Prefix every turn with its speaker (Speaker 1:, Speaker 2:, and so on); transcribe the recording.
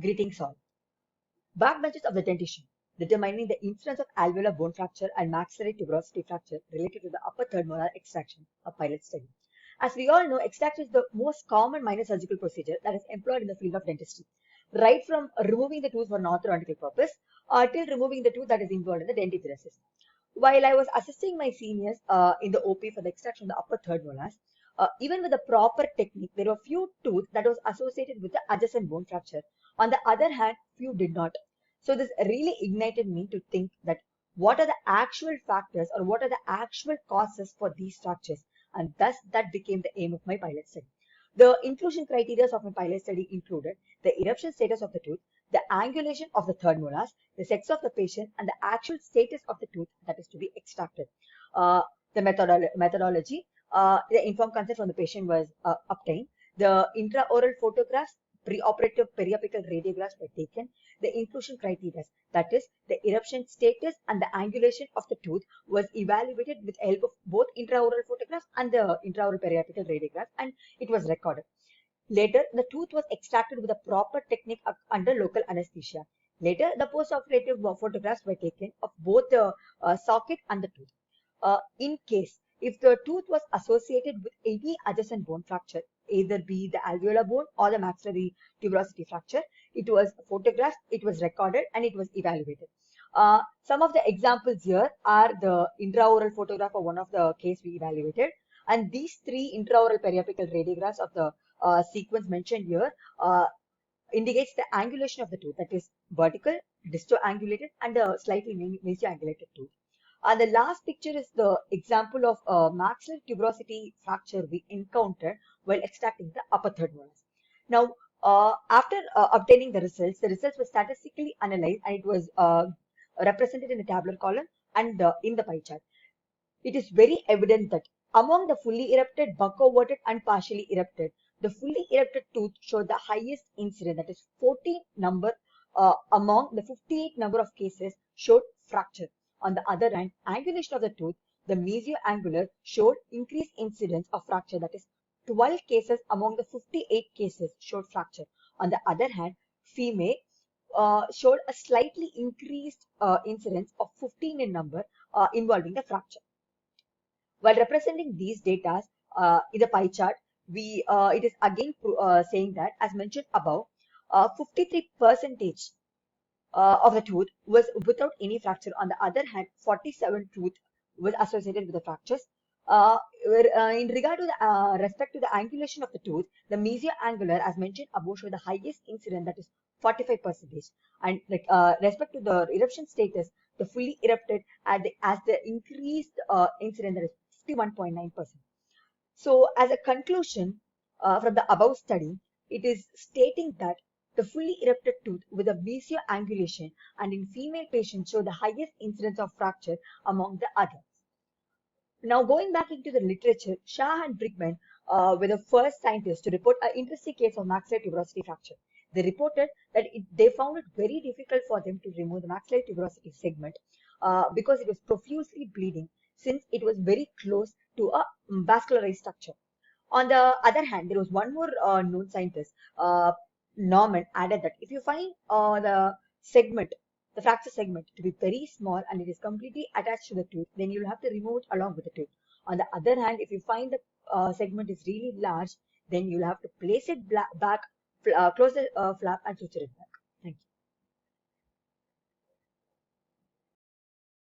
Speaker 1: Greetings all. Backbenches of the dentition, determining the incidence of alveolar bone fracture and maxillary tuberosity fracture related to the upper third molar extraction, a pilot study. As we all know, extraction is the most common minor surgical procedure that is employed in the field of dentistry, right from removing the tooth for an orthodontical purpose till removing the tooth that is involved in the dentigenesis. While I was assisting my seniors in the OP for the extraction of the upper third molars, even with the proper technique, there were few tooth that was associated with the adjacent bone fracture. On the other hand, few did not. So this really ignited me to think that what are the actual factors or what are the actual causes for these fractures, and thus that became the aim of my pilot study. The inclusion criteria of my pilot study included the eruption status of the tooth, the angulation of the third molars, the sex of the patient, and the actual status of the tooth that is to be extracted. The methodology, the informed consent from the patient was obtained. The intraoral photographs, preoperative periapical radiographs were taken. The inclusion criteria, that is, the eruption status and the angulation of the tooth, was evaluated with the help of both intraoral photographs and the intraoral periapical radiographs, and it was recorded. Later, the tooth was extracted with a proper technique under local anesthesia. Later, the post-operative photographs were taken of both the socket and the tooth. In case if the tooth was associated with any adjacent bone fracture, either be the alveolar bone or the maxillary tuberosity fracture, it was photographed, it was recorded, and it was evaluated. Some of the examples here are the intraoral photograph of one of the case we evaluated, and these three intraoral periapical radiographs of the sequence mentioned here indicates the angulation of the tooth, that is vertical, disto-angulated, and a slightly mesio-angulated tooth. And the last picture is the example of a maxillary tuberosity fracture we encountered while extracting the upper third molars. Now, after obtaining the results were statistically analyzed and it was represented in the tabular column and in the pie chart. It is very evident that among the fully erupted, buccoverted, and partially erupted, the fully erupted tooth showed the highest incidence, that is 14 number among the 58 number of cases showed fracture. On the other hand, angulation of the tooth, the mesioangular, showed increased incidence of fracture, that is 12 cases among the 58 cases showed fracture. On the other hand, female showed a slightly increased incidence of 15 in number involving the fracture. While representing these data in the pie chart, it is again saying that, as mentioned above, 53% of the tooth was without any fracture. On the other hand, 47 tooth was associated with the fractures. In regard to the respect to the angulation of the tooth, the mesioangular, as mentioned above, show the highest incidence, that is 45%, and respect to the eruption status, the fully erupted as the increased incidence, that is 51.9%. So, as a conclusion from the above study, it is stating that the fully erupted tooth with a mesioangulation and in female patients show the highest incidence of fracture among the others. Now, going back into the literature, Shah and Brickman were the first scientists to report an interesting case of maxillary tuberosity fracture. They reported that they found it very difficult for them to remove the maxillary tuberosity segment because it was profusely bleeding, since it was very close to a vascularized structure. On the other hand, there was one more known scientist, Norman, added that if you find the fracture segment to be very small and it is completely attached to the tooth, then you'll have to remove it along with the tooth. On the other hand, if you find the segment is really large, then you'll have to place it back, close the flap and suture it back.